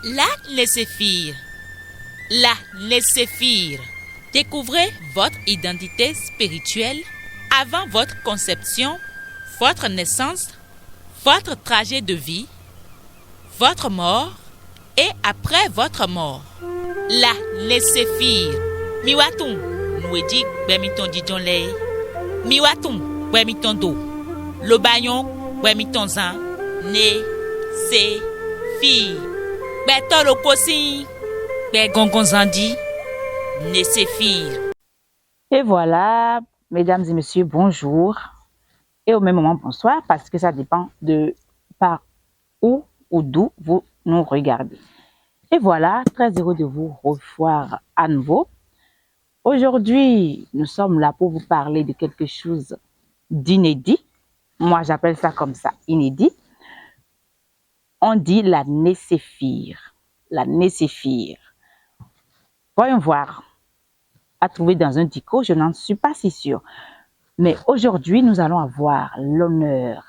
La Nécéphire. La Nécéphire. Découvrez votre identité spirituelle avant votre conception, votre naissance, votre trajet de vie, votre mort et après votre mort. La Nécéphire. Miwatum, Nwedi Bemiton Dijonlei. Miwatum, Bemiton Do. Lobayon, Bemiton Zan. Né, sé, fille. Betolo Kosi. Begongon Zandi. Nécéphire. Et voilà, mesdames et messieurs, bonjour. Et au même moment, bonsoir, parce que ça dépend de par où ou d'où vous nous regardez. Et voilà, très heureux de vous revoir à nouveau. Aujourd'hui, nous sommes là pour vous parler de quelque chose d'inédit. Moi, j'appelle ça comme ça, inédit. On dit la Nécéphire. La Nécéphire. Voyons voir. À trouver dans un dico, je n'en suis pas si sûre. Mais aujourd'hui, nous allons avoir l'honneur,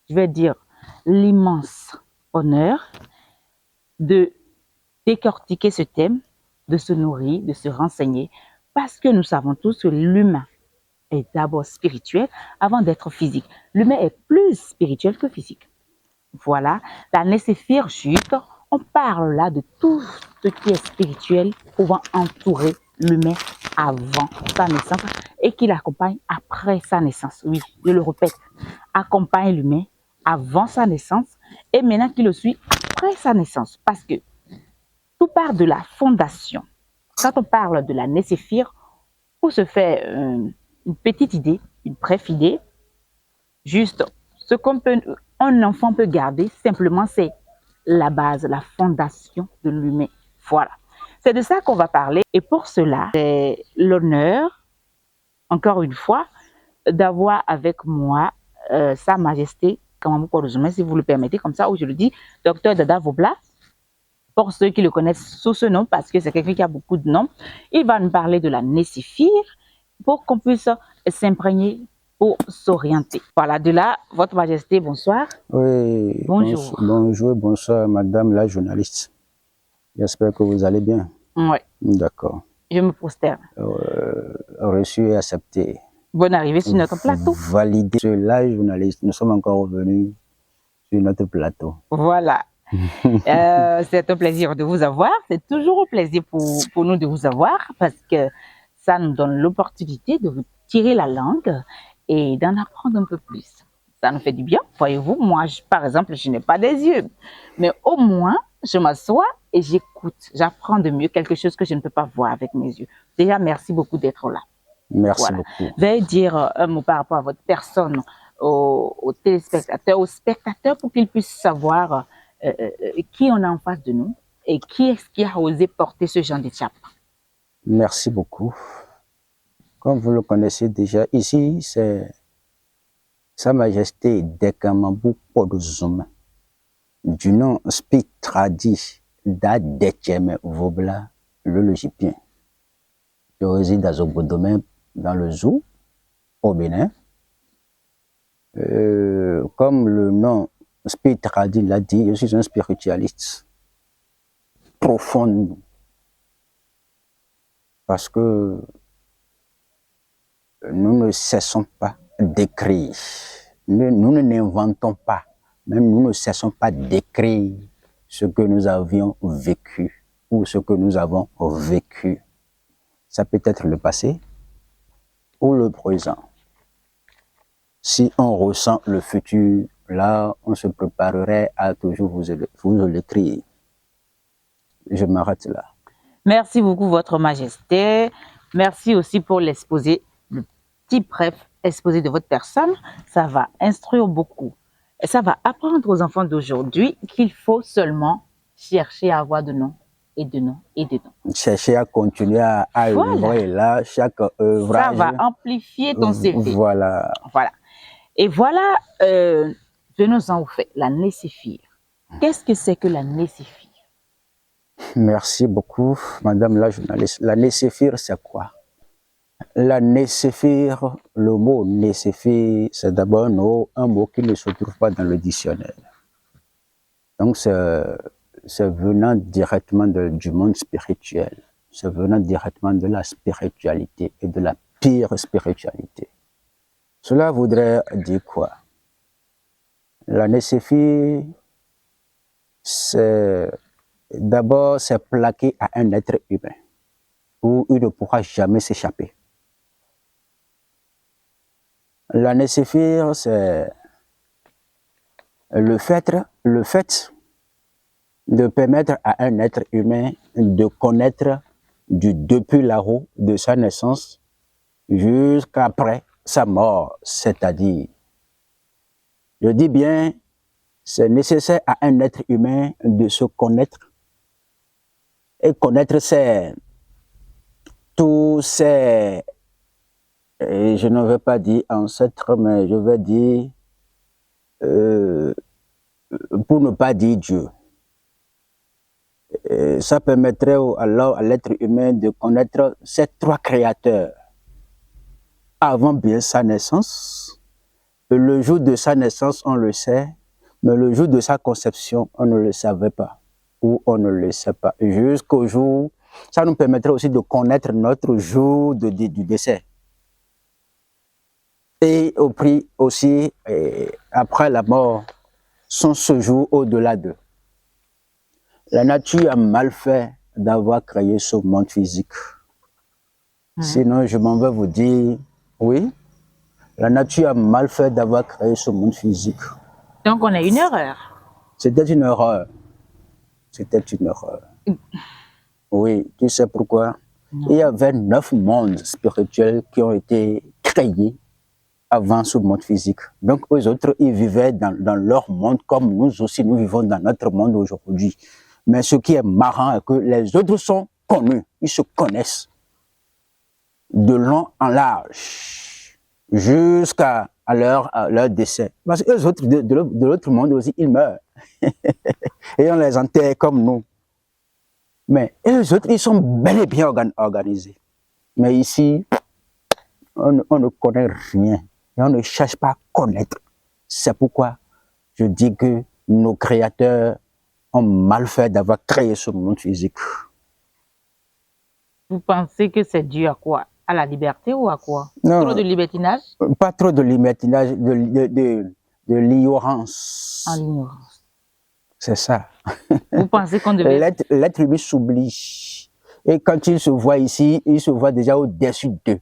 je vais dire l'immense honneur de décortiquer ce thème, de se nourrir, de se renseigner, parce que nous savons tous que l'humain est d'abord spirituel avant d'être physique. L'humain est plus spirituel que physique. Voilà, la Nécéphire chute, on parle là de tout ce qui est spirituel pouvant entourer l'humain avant sa naissance et qui l'accompagne après sa naissance. Oui, je le répète, accompagne l'humain avant sa naissance et maintenant qui le suit après sa naissance. Parce que tout part de la fondation. Quand on parle de la Nécéphire, pour se faire une petite idée, une brève idée, juste ce qu'un enfant peut garder simplement, c'est la base, la fondation de l'humain. Voilà. C'est de ça qu'on va parler. Et pour cela, j'ai l'honneur, encore une fois, d'avoir avec moi Sa Majesté Kamamouko Rouzoumé, si vous le permettez, comme ça, où je le dis, Docteur Dada Vobla, pour ceux qui le connaissent sous ce nom, parce que c'est quelqu'un qui a beaucoup de noms. Il va nous parler de la Nécéphire pour qu'on puisse s'imprégner pour s'orienter. Voilà, de là, Votre Majesté, bonsoir. Oui, Bonjour. Bonjour, bonsoir, madame la journaliste. J'espère que vous allez bien. Oui, D'accord. je me prosterne. Reçu et accepté. Bonne arrivée sur notre plateau. Validé. Sur la journaliste, nous sommes encore revenus sur notre plateau. Voilà. C'est un plaisir de vous avoir. C'est toujours un plaisir pour nous de vous avoir parce que ça nous donne l'opportunité de vous tirer la langue et d'en apprendre un peu plus. Ça nous fait du bien, voyez-vous. Moi, par exemple, je n'ai pas des yeux, mais au moins, je m'assois et j'écoute. J'apprends de mieux quelque chose que je ne peux pas voir avec mes yeux. Déjà, merci beaucoup d'être là. Merci Voilà. beaucoup. Veuillez dire un mot par rapport à votre personne, aux téléspectateurs, aux spectateurs, pour qu'ils puissent savoir qui on a en face de nous et qui est-ce qui a osé porter ce genre d'échappe. Merci beaucoup. Comme vous le connaissez déjà, ici, c'est Sa Majesté Dekamambu Podouzoum, du nom Spitradi d'Adetcheme Vobla, le logipien. Je réside à Zobodomé, dans le Zou, au Bénin. Comme le nom Spitradi l'a dit, je suis un spiritualiste profond. Parce que nous ne cessons pas d'écrire. Nous n'inventons pas, même nous ne cessons pas d'écrire ce que nous avions vécu ou ce que nous avons vécu. Ça peut être le passé ou le présent. Si on ressent le futur, là, on se préparerait à toujours vous l'écrire. Je m'arrête là. Merci beaucoup, Votre Majesté. Merci aussi pour l'exposé, le petit bref exposé de votre personne. Ça va instruire beaucoup. Et ça va apprendre aux enfants d'aujourd'hui qu'il faut seulement chercher à avoir de noms et de noms et de noms. Chercher à continuer à œuvrer là, chaque œuvrage. Ça va amplifier ton CV. Voilà. Voilà. Et voilà, venons-en au fait, la Nécéphire. Qu'est-ce que c'est que la Nécéphire? Merci beaucoup, madame la journaliste. La Nécéphire, c'est quoi? La Nécéphire, le mot Nécéphire, c'est d'abord un mot qui ne se trouve pas dans le dictionnaire. Donc, c'est c'est venant directement du monde spirituel. C'est venant directement de la spiritualité et de la pire spiritualité. Cela voudrait dire quoi? La nécessité, c'est d'abord c'est plaqué à un être humain où il ne pourra jamais s'échapper. La nécessité, c'est le fait de permettre à un être humain de connaître depuis la roue de sa naissance jusqu'après sa mort, c'est-à-dire, je dis bien, c'est nécessaire à un être humain de se connaître et connaître tous ces, et je ne vais pas dire ancêtres, mais je vais dire, pour ne pas dire Dieu. Et ça permettrait alors à l'être humain de connaître ces trois créateurs avant bien sa naissance. Le jour de sa naissance, on le sait, mais le jour de sa conception, on ne le savait pas, ou on ne le sait pas. Jusqu'au jour, ça nous permettrait aussi de connaître notre jour du décès. Et au prix aussi, après la mort, son séjour au-delà d'eux. La nature a mal fait d'avoir créé ce monde physique. Sinon, je m'en vais vous dire, oui, la nature a mal fait d'avoir créé ce monde physique. Donc, on a une erreur. C'était une erreur. C'était une erreur. Oui, tu sais pourquoi? Il y avait 9 mondes spirituels qui ont été créés avant ce monde physique. Donc, eux autres, ils vivaient dans leur monde comme nous aussi, nous vivons dans notre monde aujourd'hui. Mais ce qui est marrant est que les autres sont connus, ils se connaissent de long en large jusqu'à leur décès. Parce que les autres de l'autre monde aussi, ils meurent. Et on les enterre comme nous. Mais les autres, ils sont bel et bien organisés. Mais ici, on ne connaît rien. Et on ne cherche pas à connaître. C'est pourquoi je dis que nos créateurs ont mal fait d'avoir créé ce monde physique. Vous pensez que c'est dû à quoi? À la liberté ou à quoi? Non, trop de libertinage? Pas trop de libertinage, de l'ignorance. En ignorance. C'est ça. Vous pensez qu'on devait... L'être humain s'oublie. Et quand il se voit ici, il se voit déjà au-dessus d'eux.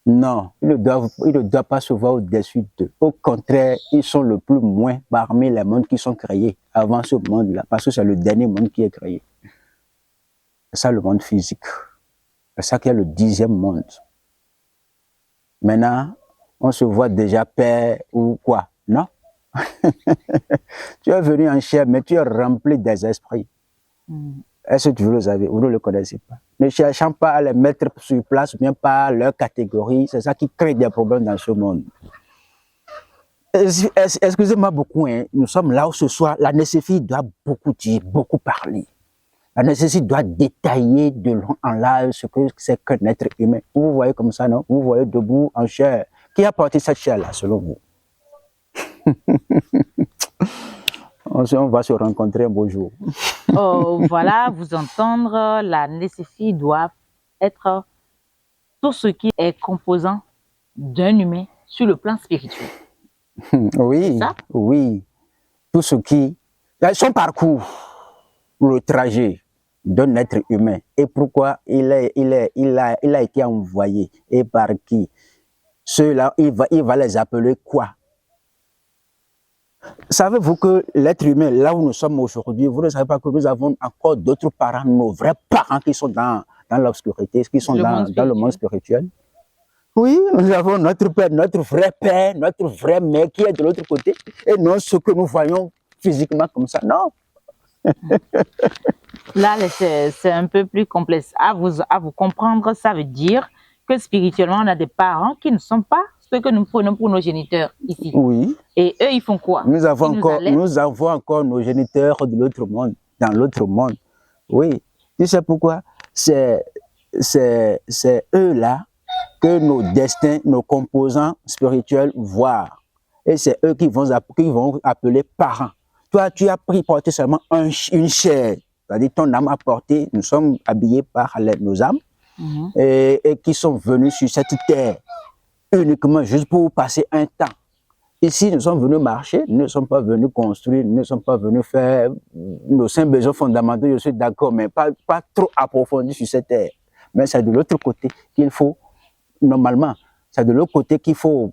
Non, il ne doit pas se voir au-dessus d'eux. Au contraire, ils sont le plus moins parmi les mondes qui sont créés avant ce monde-là, parce que c'est le dernier monde qui est créé. C'est ça le monde physique. C'est ça qui est le 10e monde. Maintenant, on se voit déjà père ou quoi? Non. Tu es venu en chair, mais tu es rempli des esprits. Est-ce que vous le savez? Vous ne le connaissez pas. Ne cherchant pas à les mettre sur place, bien par leur catégorie, c'est ça qui crée des problèmes dans ce monde. Excusez-moi beaucoup, hein. Nous sommes là où ce soir, la nécessité doit beaucoup dire, beaucoup parler. La nécessité doit détailler de long en large ce que c'est qu'un être humain. Vous voyez comme ça, non? Vous voyez debout en chair. Qui a porté cette chair-là, selon vous? On va se rencontrer un beau jour. Oh, voilà, vous entendre, la nécessité doit être tout ce qui est composant d'un humain sur le plan spirituel. Oui, oui. Tout ce qui... Son parcours, le trajet d'un être humain. Et pourquoi il a été envoyé et par qui? Ceux-là, il va les appeler quoi? Savez-vous que l'être humain, là où nous sommes aujourd'hui, vous ne savez pas que nous avons encore d'autres parents, nos vrais parents qui sont dans l'obscurité, qui sont dans le monde spirituel? Oui, nous avons notre père, notre vraie mère qui est de l'autre côté, et non ce que nous voyons physiquement comme ça, non. Là, c'est un peu plus complexe. À vous comprendre, ça veut dire que spirituellement, on a des parents qui ne sont pas ce que nous prenons pour nos géniteurs ici. Oui. Et eux, ils font quoi? Nous avons encore nos géniteurs de l'autre monde, dans l'autre monde. Oui. Tu sais pourquoi? C'est eux-là que nos destins, nos composants spirituels voient. Et c'est eux qui vont appeler parents. toi, tu as pris porter seulement une chair. C'est-à-dire ton âme a porté, nous sommes habillés par nos âmes et qui sont venus sur cette terre uniquement juste pour passer un temps. Ici, nous sommes venus marcher, nous ne sommes pas venus construire, nous ne sommes pas venus faire nos 5 besoins fondamentaux, je suis d'accord, mais pas trop approfondis sur cette terre. Mais c'est de l'autre côté qu'il faut, normalement, c'est de l'autre côté qu'il faut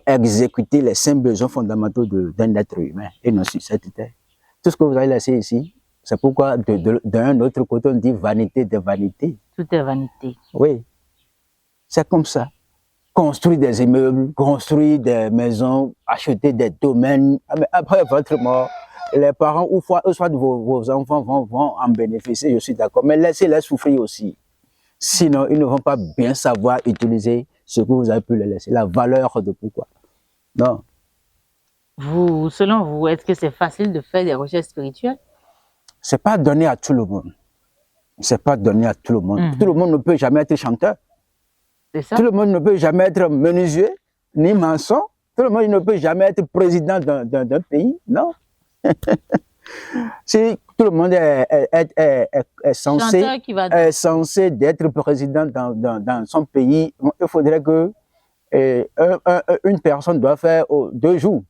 exécuter les 5 besoins fondamentaux d'un être humain et non sur cette terre. Tout ce que vous avez laissé ici, c'est pourquoi d'un autre côté on dit vanité de vanité. Tout est vanité. Oui, c'est comme ça. Construire des immeubles, construire des maisons, acheter des domaines. Après votre mort, les parents ou soit vos enfants vont en bénéficier, je suis d'accord, mais laissez-les souffrir aussi. Sinon, ils ne vont pas bien savoir utiliser ce que vous avez pu les laisser, la valeur de pourquoi. Non. Selon vous, est-ce que c'est facile de faire des recherches spirituelles? C'est pas donné à tout le monde. C'est pas donné à tout le monde. Tout le monde ne peut jamais être chanteur. C'est ça? Tout le monde ne peut jamais être menuisier, ni maçon. Tout le monde ne peut jamais être président d'un pays, non. Si tout le monde est censé d'être président dans son pays, il faudrait que une personne doit faire 2 jours.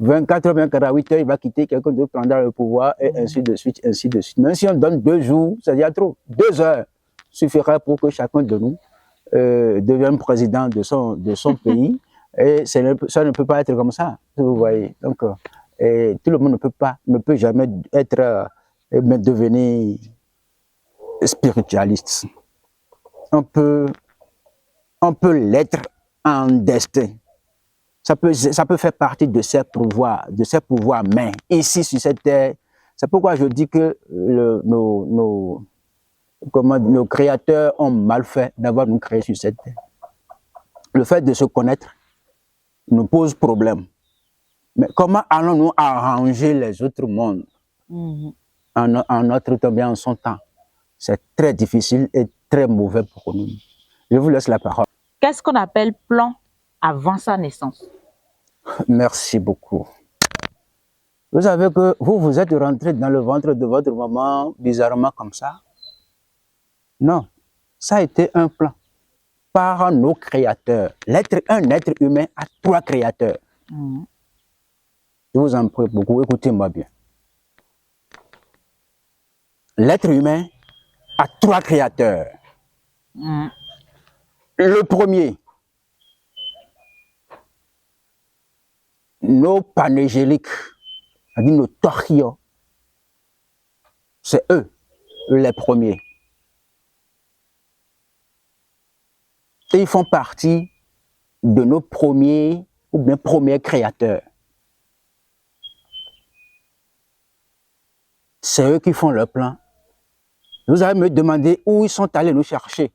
24 heures, 48 heures, il va quitter, quelqu'un d'autre prendra le pouvoir, et ainsi de suite, ainsi de suite. Même si on donne 2 jours, c'est déjà trop. 2 heures suffira pour que chacun de nous devienne président de son pays. Et ça ne peut pas être comme ça, vous voyez. Donc, tout le monde ne peut jamais devenir spiritualiste. On peut l'être en destin. Ça peut faire partie de ses pouvoirs mains, ici sur cette terre. C'est pourquoi je dis que nos créateurs ont mal fait d'avoir nous créés sur cette terre. Le fait de se connaître nous pose problème. Mais comment allons-nous arranger les autres mondes en notre temps, bien en son temps? C'est très difficile et très mauvais pour nous. Je vous laisse la parole. Qu'est-ce qu'on appelle plan avant sa naissance? Merci beaucoup. Vous savez que vous êtes rentré dans le ventre de votre maman bizarrement comme ça? Non, ça a été un plan par nos créateurs. Un être humain a 3 créateurs. Je vous en prie beaucoup, écoutez-moi bien. L'être humain a 3 créateurs. Le premier, nos panégyriques, c'est-à-dire nos torchios, c'est eux les premiers. Et ils font partie de nos premiers créateurs. C'est eux qui font le plan. Vous allez me demander où ils sont allés nous chercher.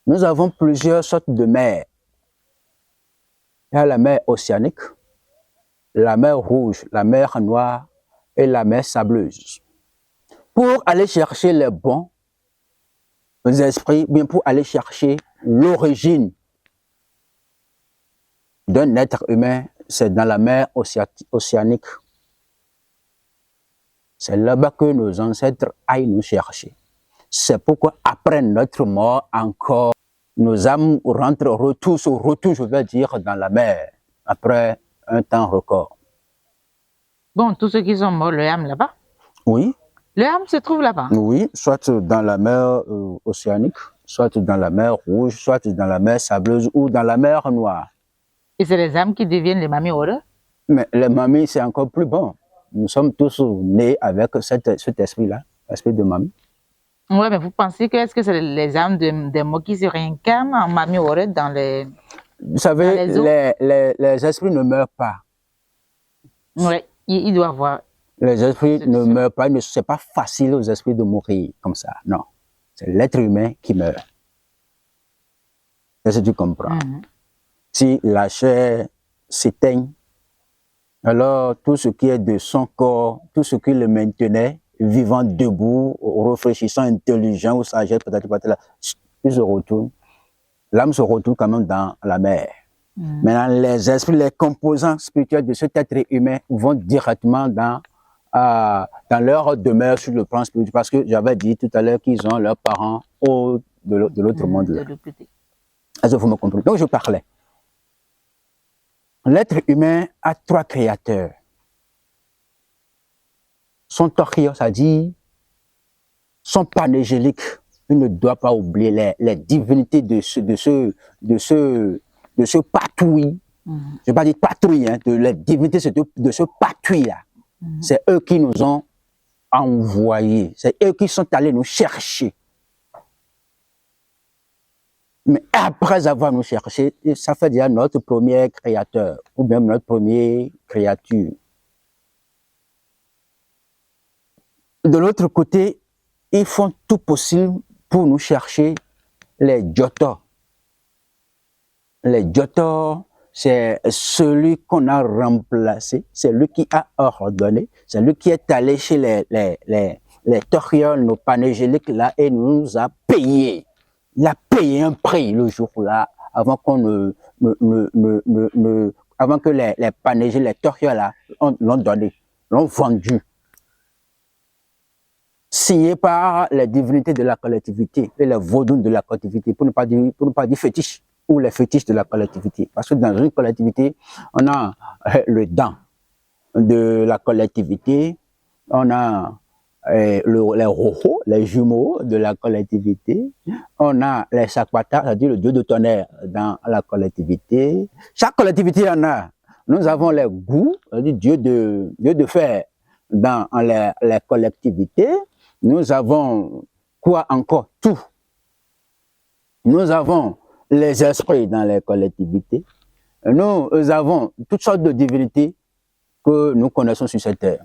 Nous avons plusieurs sortes de mers. Il y a la mer océanique, la mer rouge, la mer noire et la mer sableuse. Pour aller chercher les bons esprits, bien pour aller chercher l'origine d'un être humain, c'est dans la mer océanique. C'est là-bas que nos ancêtres aillent nous chercher. C'est pourquoi après notre mort encore, nos âmes retournent, je vais dire, dans la mer, après un temps record. Bon, tous ceux qui sont morts, leur âme là-bas? Oui. Leur âme se trouve là-bas? Oui, soit dans la mer océanique, soit dans la mer rouge, soit dans la mer sableuse ou dans la mer noire. Et c'est les âmes qui deviennent les mamies heureux? Mais les mamies, c'est encore plus bon. Nous sommes tous nés avec cet esprit-là, l'esprit de mamie. Oui, mais vous pensez que est-ce que c'est les âmes des mots qui se réincarnent en mamie heureux dans les... Vous savez, les esprits ne meurent pas. Oui, il doit avoir... Les esprits ne meurent pas. Ce n'est pas facile aux esprits de mourir comme ça. Non. C'est l'être humain qui meurt. Est-ce que tu comprends? Si la chair s'éteint, alors tout ce qui est de son corps, tout ce qui le maintenait, vivant debout, réfléchissant, intelligent ou sagesse, peut-être, il se retourne. L'âme se retourne quand même dans la mer. Maintenant, les esprits, les composants spirituels de cet être humain vont directement dans leur demeure sur le plan spirituel. Parce que j'avais dit tout à l'heure qu'ils ont leurs parents de l'autre monde. Là. Est-ce que vous me comprenez? Donc, je parlais. L'être humain a 3 créateurs. Son torchio, ça dit, son panégélique. Il ne doit pas oublier les divinités de ce patouille. Je ne vais pas dire patouille, hein, les divinités de ce patouille-là. C'est eux qui nous ont envoyés. C'est eux qui sont allés nous chercher. Mais après avoir nous cherché, ça fait déjà notre premier créateur, ou même notre première créature. De l'autre côté, ils font tout possible pour nous chercher les Djotos. Les Djotos, c'est celui qu'on a remplacé, c'est lui qui a ordonné, c'est lui qui est allé chez les torchioles, nos panégéliques là, et nous a payé. Il a payé un prix le jour-là, avant qu'on avant que les panégéliques, les torchioles là, l'ont donné, l'ont vendu. Signé par les divinités de la collectivité et les vaudous de la collectivité, pour ne pas dire fétiche, ou les fétiches de la collectivité. Parce que dans une collectivité, on a le dent de la collectivité, on a les rohos, les jumeaux de la collectivité, on a les sakwata, c'est-à-dire le dieu de tonnerre dans la collectivité. Chaque collectivité en a. Nous avons les goûts, c'est-à-dire dieu de fer dans les collectivités. Nous avons quoi encore? Tout. Nous avons les esprits dans les collectivités. Nous avons toutes sortes de divinités que nous connaissons sur cette terre.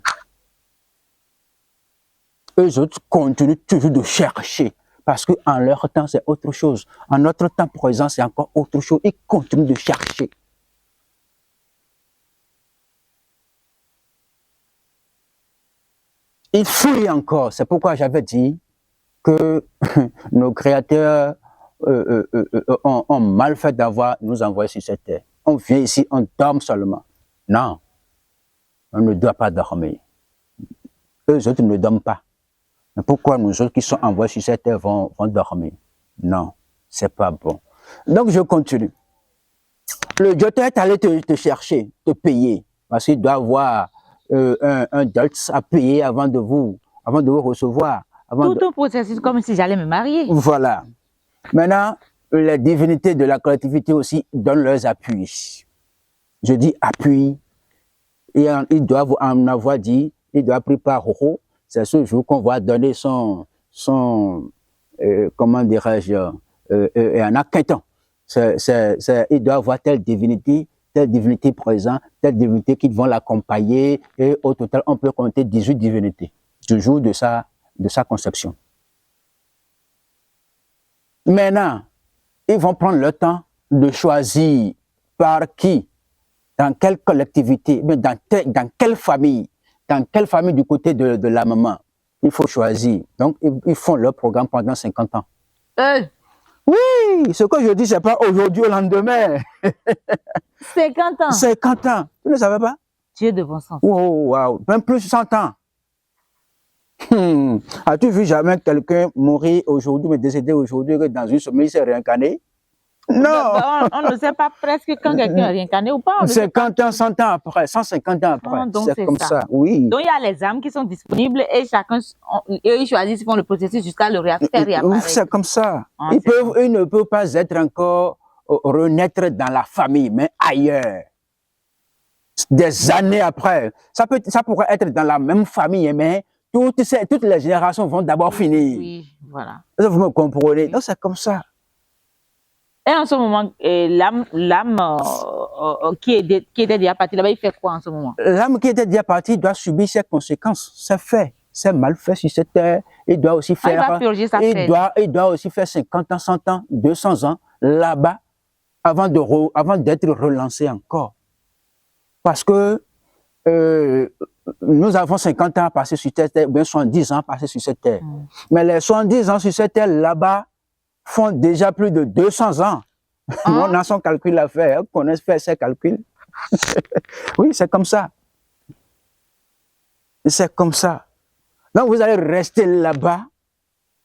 Eux autres continuent toujours de chercher parce qu'en leur temps, c'est autre chose. En notre temps présent, c'est encore autre chose. Ils continuent de chercher. Ils fouillent encore. C'est pourquoi j'avais dit que nos créateurs ont mal fait d'avoir nous envoyer sur cette terre. On vient ici, on dorme seulement. Non, on ne doit pas dormir. Eux autres ne dorment pas. Mais pourquoi nous autres qui sont envoyés sur cette terre vont dormir? Non, c'est pas bon. Donc je continue. Le Dieu est allé te chercher, te payer, parce qu'il doit avoir un dot à payer avant de vous recevoir. Tout un processus comme si j'allais me marier. Voilà. Maintenant, les divinités de la collectivité aussi donnent leurs appuis. Je dis appui. Et ils doivent en avoir dit, ils doivent préparer Roho. C'est ce jour qu'on va donner son comment dirais-je, un acquittant. Il doit avoir telle divinité présente, telle divinité qui vont l'accompagner, et au total, on peut compter 18 divinités du jour de sa conception. Maintenant, ils vont prendre le temps de choisir par qui, dans quelle collectivité, mais dans quelle famille du côté de la maman. Il faut choisir. Donc, ils font leur programme pendant 50 ans. Oui, ce que je dis, c'est pas aujourd'hui au lendemain. 50 ans. 50 ans. Vous ne savez pas? Dieu de bon sens. Wow. Même plus de 100 ans. As-tu vu jamais quelqu'un mourir aujourd'hui, mais décéder aujourd'hui, que dans une semaine, il s'est réincarné? Non. On ne sait pas presque quand quelqu'un est réincarné ou pas. 50 ans, 100 ans après, 150 ans après. C'est comme ça. Oui. Donc, il y a les âmes qui sont disponibles et chacun, ils choisissent, ils font le processus jusqu'à le faire réapparaître. C'est comme ça. Ils ne peuvent pas être encore renaître dans la famille, mais ailleurs. Des années après. Ça pourrait être dans la même famille, mais toutes les générations vont d'abord finir. Oui, voilà. Vous me comprenez? Donc, c'est comme ça. Et en ce moment, l'âme qui était déjà partie là-bas, il fait quoi en ce moment? L'âme qui était déjà partie doit subir ses conséquences. C'est fait. C'est mal fait sur cette terre. Il doit aussi faire. Il va purger sa peine. Il doit aussi faire 50 ans, 100 ans, 200 ans là-bas avant d'être relancé encore. Parce que nous avons 50 ans passés sur cette terre, bien 70 ans passés sur cette terre. Mais les 70 ans sur cette terre là-bas font déjà plus de 200 ans. On a son calcul à faire, on connaît faire ses calculs. Oui, c'est comme ça. C'est comme ça. Donc vous allez rester là-bas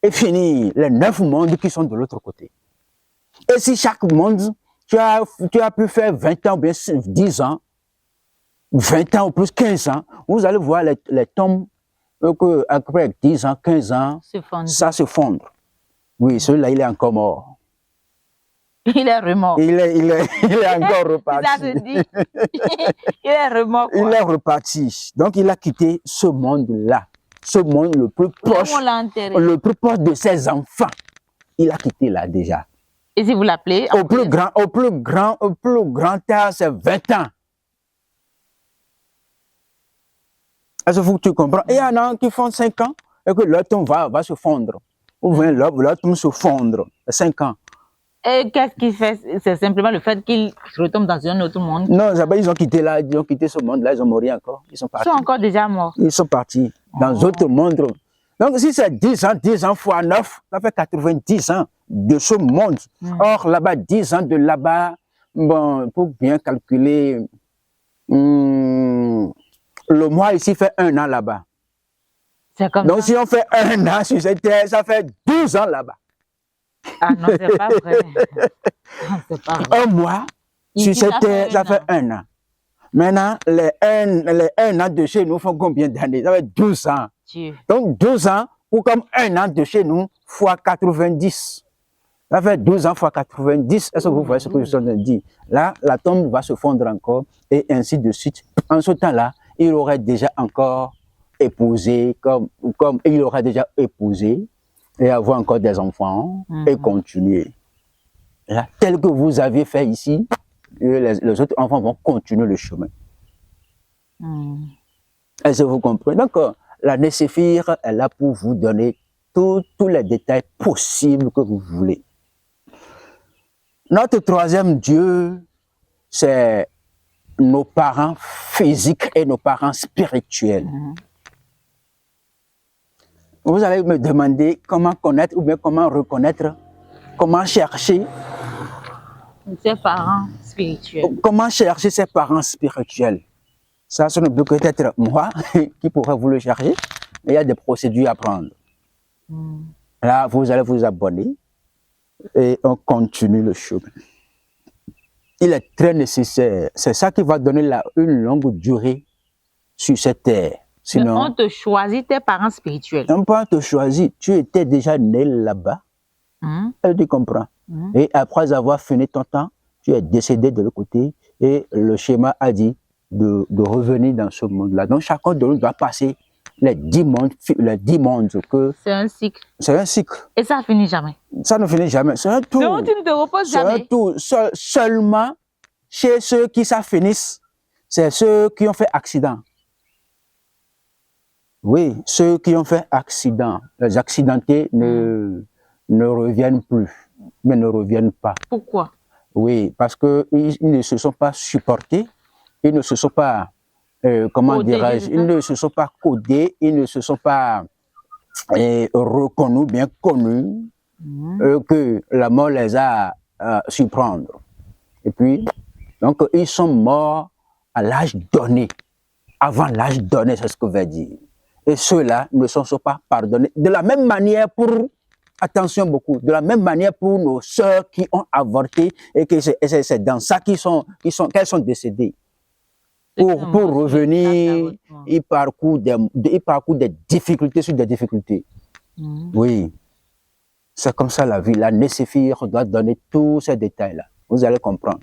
et finir les 9 mondes qui sont de l'autre côté. Et si chaque monde, tu as pu faire 20 ans ou bien 10 ans, 20 ans ou plus 15 ans, vous allez voir les tombes que après 10 ans, 15 ans, ça se fondre. Oui, celui-là, il est encore mort. Il est remort. Il est encore reparti. Ça se dit. Il est remort. Il est reparti. Donc, il a quitté ce monde-là. Ce monde le plus proche. Le plus proche de ses enfants. Il a quitté là déjà. Et si vous l'appelez? Au plus grand âge, c'est 20 ans. Est-ce que tu comprends? Et il y en a qui font 5 ans et que leur tombe va se fondre. Ou bien leur tombe se fondre. 5 ans. Et qu'est-ce qu'il fait? C'est simplement le fait qu'ils retombent dans un autre monde. Non, ils ont quitté là, ils ont quitté ce monde-là, ils ont mouru encore. Ils sont partis. Ils sont encore déjà morts. Ils sont partis dans d'autres mondes. Donc, si c'est 10 ans fois 9, ça fait 90 ans de ce monde. Or, là-bas, 10 ans de là-bas, bon, pour bien calculer, le mois ici fait 1 an là-bas. C'est comme Donc, ça. si on fait 1 an sur cette terre, ça fait 12 ans là-bas. Ah non, c'est pas vrai. C'est pas vrai. 1 mois sur cette terre, ça fait 1 an. Maintenant, les 1 an de chez nous font combien d'années? Ça fait 12 ans. Dieu. Donc, 12 ans, ou comme 1 an de chez nous, fois 90. Ça fait 12 ans fois 90. Est-ce que vous voyez ce que je suis en train de dire? Là, la tombe va se fondre encore, et ainsi de suite. En ce temps-là, il aurait déjà encore épousé, comme il aurait déjà épousé, et avoir encore des enfants, et continuer. Là, tel que vous aviez fait ici, les autres enfants vont continuer le chemin. Est-ce que vous comprenez? Donc, la Nécéphire est là pour vous donner tous les détails possibles que vous voulez. Notre troisième Dieu, c'est nos parents physiques et nos parents spirituels. Vous allez me demander comment connaître ou bien comment reconnaître, comment chercher. Ses parents spirituels. Comment chercher ses parents spirituels? Ça, ce ne peut que être moi qui pourrais vous le chercher. Mais il y a des procédures à prendre. Là, vous allez vous abonner et on continue le chemin. Il est très nécessaire. C'est ça qui va donner une longue durée sur cette terre. Sinon, on te choisit tes parents spirituels. On peut te choisir. Tu étais déjà né là-bas. Tu comprends? Et après avoir fini ton temps, tu es décédé de l'autre côté et le schéma a dit de revenir dans ce monde-là. Donc chacun de nous doit passer les 10 mondes que... C'est un cycle. C'est un cycle. Et ça finit jamais. Ça ne finit jamais. C'est un tour. Donc tu ne te reposes jamais. C'est un tour. Seulement chez ceux qui ça finissent, c'est ceux qui ont fait accident. Oui, ceux qui ont fait accident. Les accidentés ne reviennent plus, mais ne reviennent pas. Pourquoi? Oui, parce qu'ils ne se sont pas supportés, ils ne se sont pas, comment dirais-je, ils ne se sont pas codés, ils ne se sont pas reconnus, bien connus, que la mort les a surprendre. Et puis, donc, ils sont morts à l'âge donné, avant l'âge donné, c'est ce que veut dire. Et ceux-là ne se sont pas pardonnés. De la même manière pour, attention beaucoup, de la même manière pour nos sœurs qui ont avorté et que c'est dans ça qu'elles sont décédées. Pour revenir, ils parcourent des difficultés sur des difficultés. Oui, c'est comme ça la vie. La Nécéphire doit donner tous ces détails-là. Vous allez comprendre.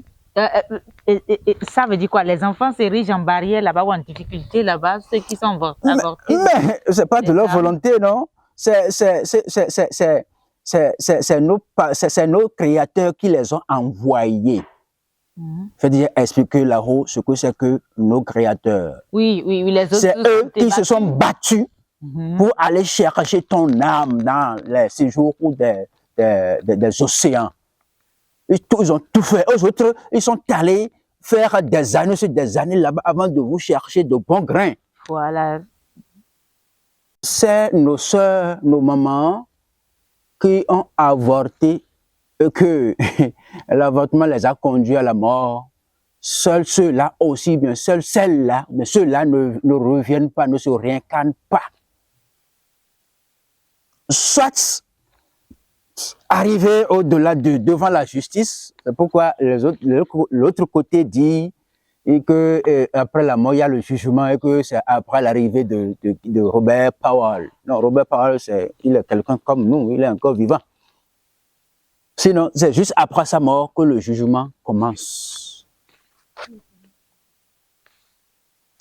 Ça veut dire quoi? Les enfants s'érigent en barrière là-bas ou en difficulté là-bas, ceux qui sont avortés? Mais ce n'est pas de leur volonté, non? C'est nos créateurs qui les ont envoyés. C'est-à-dire expliquer là-haut ce que c'est que nos créateurs. Oui, les autres. C'est eux qui se sont battus pour aller chercher ton âme dans les séjours des océans. Ils ont tout fait. Eux autres, ils sont allés faire des années sur des années là-bas avant de vous chercher de bons grains. Voilà. C'est nos sœurs, nos mamans qui ont avorté que l'avortement les a conduits à la mort, seuls ceux-là aussi bien, seuls celles-là, mais ceux-là ne reviennent pas, ne se réincarnent pas. Soit arriver au-delà devant la justice, c'est pourquoi l'autre côté dit et que après la mort, il y a le jugement et que c'est après l'arrivée de Robert Powell. Non, Robert Powell, il est quelqu'un comme nous, il est encore vivant. Sinon, c'est juste après sa mort que le jugement commence.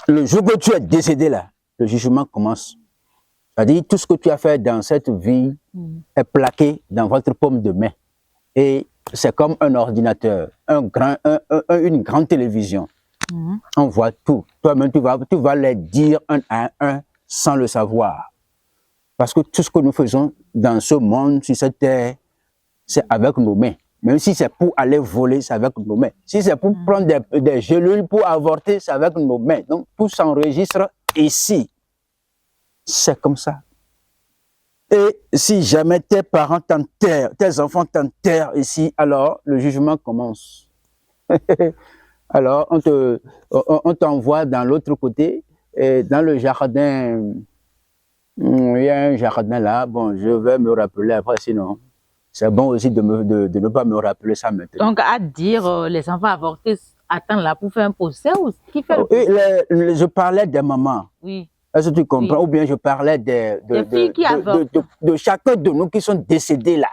Le jour que tu es décédé là, le jugement commence. C'est-à-dire, tout ce que tu as fait dans cette vie est plaqué dans votre paume de main. Et c'est comme un ordinateur, une grande télévision. On voit tout. Toi-même, tu vas les dire un à un sans le savoir. Parce que tout ce que nous faisons dans ce monde, sur cette terre, c'est avec nos mains. Même si c'est pour aller voler, c'est avec nos mains. Si c'est pour prendre des gélules pour avorter, c'est avec nos mains. Donc, tout s'enregistre ici. C'est comme ça. Et si jamais tes parents t'enterrent, tes enfants t'enterrent ici, alors le jugement commence. Alors, on t'envoie dans l'autre côté, et dans le jardin. Il y a un jardin là. Bon, je vais me rappeler après, sinon. C'est bon aussi de ne pas me rappeler ça maintenant. Donc, à dire, les enfants avortés attendent là pour faire un procès ou qui fait le procès? Je parlais des mamans. Oui. Est-ce que tu comprends? Oui. Ou bien je parlais de chacun de nous qui sont décédés là.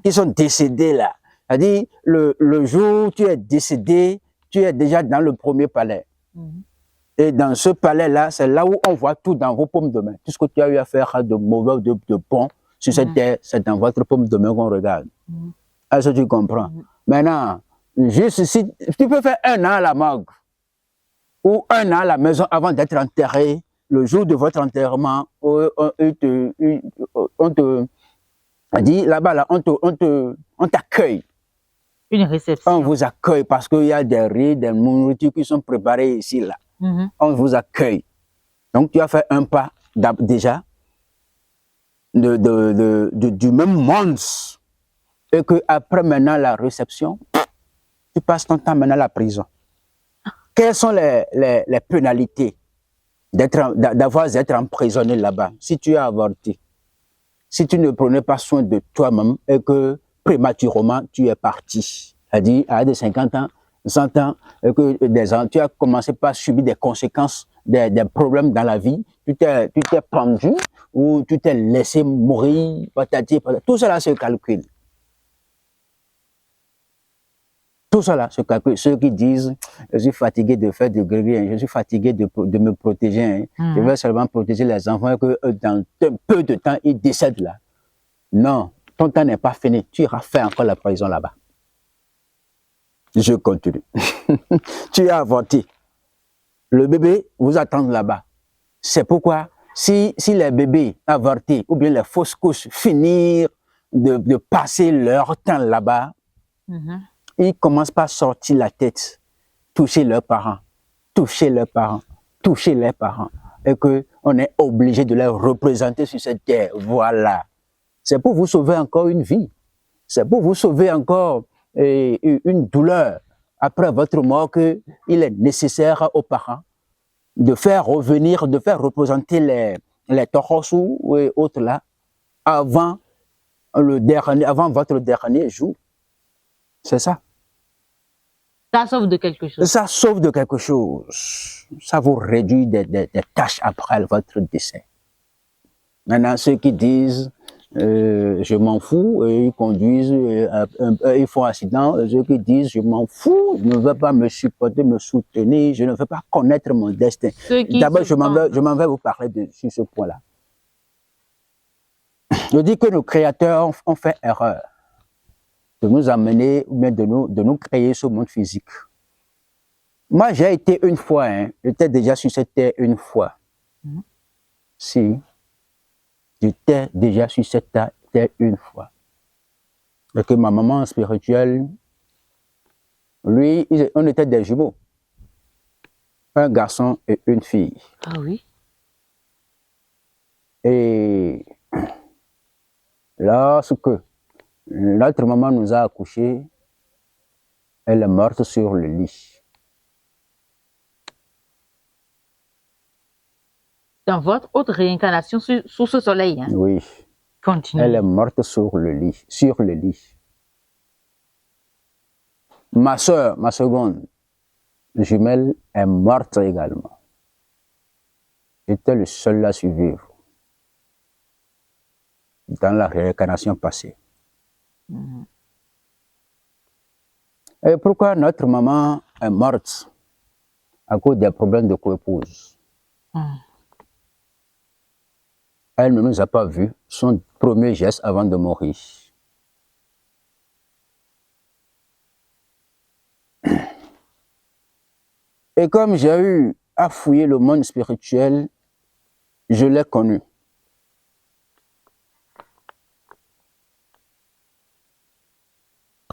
Qui sont décédés là. C'est-à-dire, le jour où tu es décédé, tu es déjà dans le premier palais. Et dans ce palais-là, c'est là où on voit tout dans vos paumes de main. Tout ce que tu as eu à faire de mauvais, de bon sur cette terre, c'est dans votre paume de main qu'on regarde. Est-ce que tu comprends? Maintenant, juste si tu peux faire 1 an à la morgue ou 1 an à la maison avant d'être enterré, le jour de votre enterrement, on te dit là-bas, là, on t'accueille. Une réception. On vous accueille parce qu'il y a des riz, des nourritures qui sont préparées ici, là. On vous accueille. Donc, tu as fait un pas déjà du même monde. Et qu'après maintenant la réception, tu passes ton temps maintenant à la prison. Quelles sont les pénalités d'avoir été emprisonné là-bas si tu as avorté? Si tu ne prenais pas soin de toi-même et que prématurément tu es parti, c'est-à-dire à de 50 ans, 100 ans, et que tu as commencé par subir des conséquences, des problèmes dans la vie, tu t'es pendu ou tu t'es laissé mourir, patati, patati. Tout cela se calcule. Tout cela se calcule. Ceux qui disent, je suis fatigué de faire du gris, je suis fatigué de me protéger, je vais seulement protéger les enfants et que dans peu de temps, ils décèdent là. Non, ton temps n'est pas fini. Tu iras faire encore la prison là-bas. Je continue. Tu as avorté. Le bébé vous attend là-bas. C'est pourquoi, si les bébés avortés ou bien les fausses couches finissent de passer leur temps là-bas, ils commencent par sortir la tête, toucher leurs parents, toucher leurs parents, toucher les parents. Et qu'on est obligé de les représenter sur cette terre. Voilà. C'est pour vous sauver encore une vie. C'est pour vous sauver encore une douleur après votre mort qu'il est nécessaire aux parents de faire revenir, de faire représenter les torosous et autres là avant votre dernier jour. C'est ça. Ça sauve de quelque chose. Ça sauve de quelque chose. Ça vous réduit des tâches après votre décès. Maintenant, ceux qui disent je m'en fous, et ils conduisent, ils font accident. Ceux qui disent je m'en fous, je ne veux pas me supporter, me soutenir, je ne veux pas connaître mon destin. D'abord, je m'en vais vous parler sur ce point-là. Je dis que nos créateurs ont fait erreur de nous amener, ou bien de nous créer ce monde physique. Moi, j'ai été une fois, j'étais déjà sur cette terre une fois. Si. J'étais déjà sur cette terre une fois. Et que ma maman spirituelle, lui, on était des jumeaux. Un garçon et une fille. Ah oui? Et lorsque Notre maman nous a accouchés, elle est morte sur le lit. Dans votre autre réincarnation sous ce soleil. Hein? Oui. Continue. Elle est morte sur le lit. Ma soeur, ma seconde jumelle, est morte également. J'étais le seul à survivre dans la réincarnation passée. Et pourquoi notre maman est morte? À cause des problèmes de coépouse. Elle ne nous a pas vus, son premier geste avant de mourir. Et comme j'ai eu à fouiller le monde spirituel, je l'ai connue.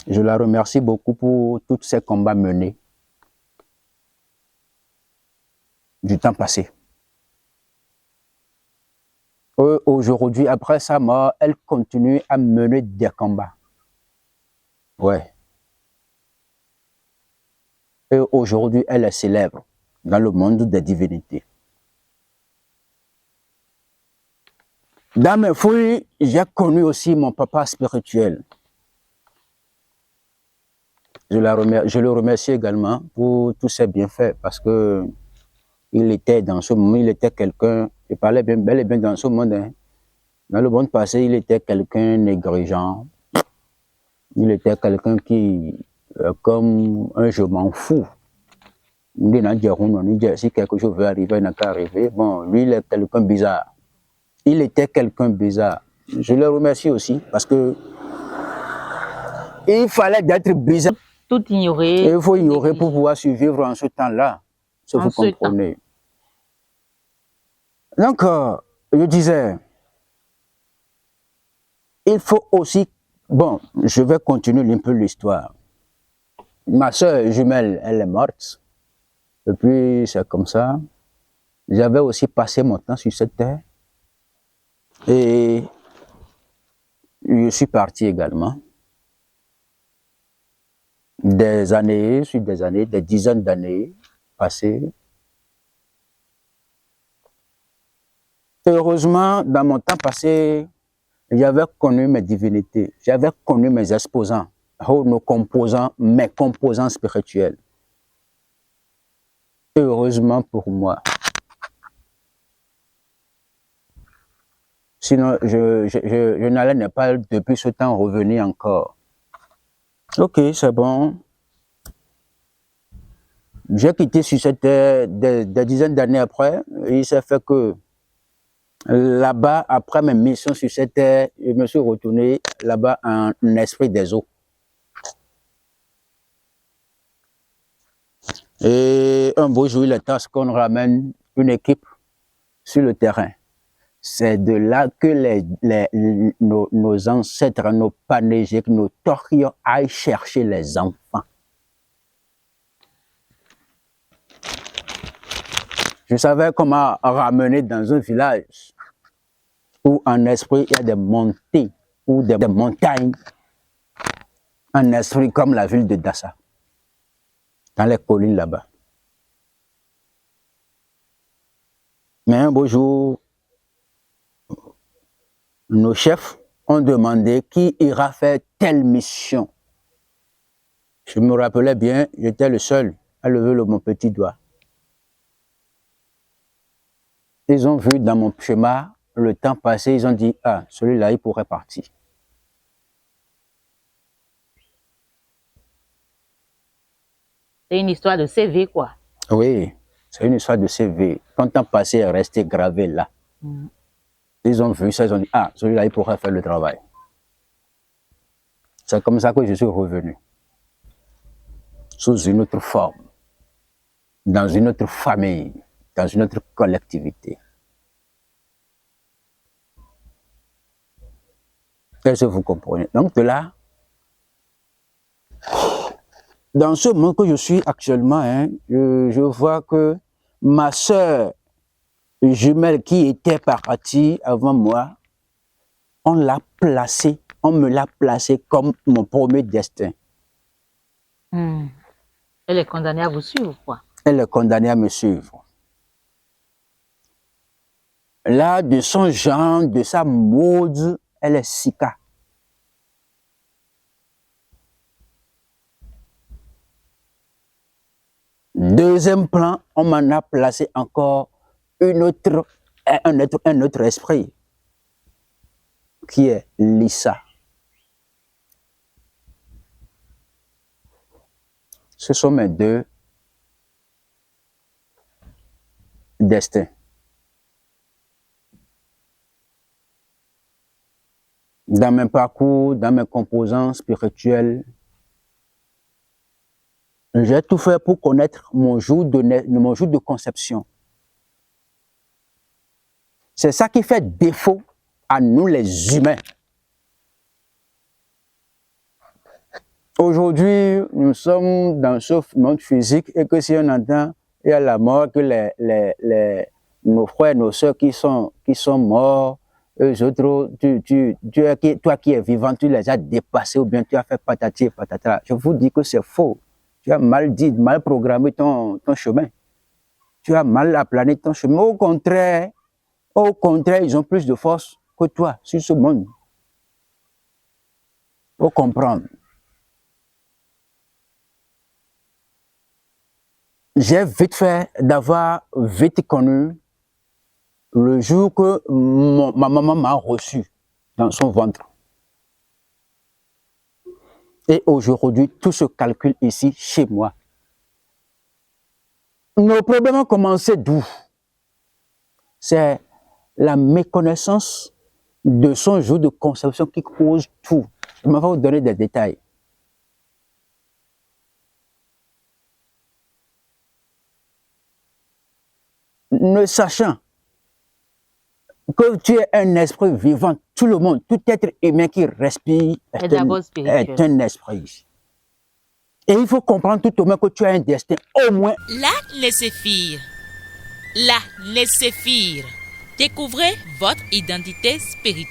Je la remercie beaucoup pour tous ces combats menés du temps passé. Aujourd'hui, après sa mort, elle continue à mener des combats. Ouais. Et aujourd'hui, elle est célèbre dans le monde des divinités. Dans mes fouilles, j'ai connu aussi mon papa spirituel. Je le remercie également pour tous ses bienfaits parce que il était dans ce monde, il était quelqu'un, il parlait bel et bien dans ce monde. Hein. Dans le monde passé, il était quelqu'un négligent. Il était quelqu'un qui, comme un je m'en fous. Si quelque chose veut arriver, il n'a qu'à arriver. Bon, lui, il est quelqu'un bizarre. Il était quelqu'un bizarre. Je le remercie aussi parce que il fallait d'être bizarre. Tout ignorer. Et il faut ignorer pour pouvoir survivre en ce temps-là. Si vous comprenez. Donc, je disais, il faut aussi, bon, je vais continuer un peu l'histoire. Ma soeur jumelle, elle est morte. Et puis, c'est comme ça. J'avais aussi passé mon temps sur cette terre. Et je suis parti également. Des années sur des années, des dizaines d'années passées. Heureusement, dans mon temps passé, j'avais connu mes divinités, j'avais connu mes exposants, mes composants spirituels. Heureusement pour moi. Sinon, je n'allais pas depuis ce temps revenir encore. Ok, c'est bon. J'ai quitté sur cette terre des dizaines d'années après. Il s'est fait que là-bas, après mes missions sur cette terre, je me suis retourné là-bas en esprit des eaux. Et un beau jour, il est temps qu'on ramène une équipe sur le terrain. C'est de là que nos ancêtres, nos panégiques, nos torios aillent chercher les enfants. Je savais comment ramener dans un village où en esprit il y a des montées ou des montagnes. En esprit comme la ville de Dassa, dans les collines là-bas. Mais un beau jour, nos chefs ont demandé qui ira faire telle mission. Je me rappelais bien, j'étais le seul à lever mon petit doigt. Ils ont vu dans mon schéma le temps passé, ils ont dit, ah, celui-là, il pourrait partir. C'est une histoire de CV, quoi. Oui, c'est une histoire de CV. Quand le temps passé est resté gravé là. Ils ont vu ça, ils ont dit, ah, celui-là, il pourrait faire le travail. C'est comme ça que je suis revenu. Sous une autre forme. Dans une autre famille. Dans une autre collectivité. Est-ce que vous comprenez? Donc de là, dans ce monde que je suis actuellement, hein, je vois que ma soeur jumelle qui était partie avant moi, on l'a placée on me l'a placé comme mon premier destin. Elle est condamnée à vous suivre, quoi. Elle est condamnée à me suivre. Là, de son genre, de sa mode, elle est Sika. Deuxième plan, on m'en a placé encore un autre esprit, qui est Lisa. Ce sont mes deux destins. Dans mes parcours, dans mes composants spirituels, j'ai tout fait pour connaître mon jour de conception. C'est ça qui fait défaut à nous les humains. Aujourd'hui, nous sommes dans ce monde physique et que si on entend, il y a la mort, que nos frères, nos soeurs qui sont morts, eux autres, toi qui es vivant, tu les as dépassés ou bien tu as fait patati et patata. Je vous dis que c'est faux. Tu as mal dit, mal programmé ton chemin. Tu as mal aplané ton chemin. Au contraire, ils ont plus de force que toi sur ce monde. Faut comprendre. J'ai vite fait d'avoir vite connu le jour que ma maman m'a reçu dans son ventre. Et aujourd'hui, tout se calcule ici, chez moi. Nos problèmes ont commencé d'où? C'est la méconnaissance de son jour de conception qui cause tout. Je vais vous donner des détails. Ne sachant que tu es un esprit vivant, tout le monde, tout être humain qui respire est un esprit. Et il faut comprendre tout au moins que tu as un destin, au moins. La laissez-faire. La laissez-faire. Découvrez votre identité spirituelle.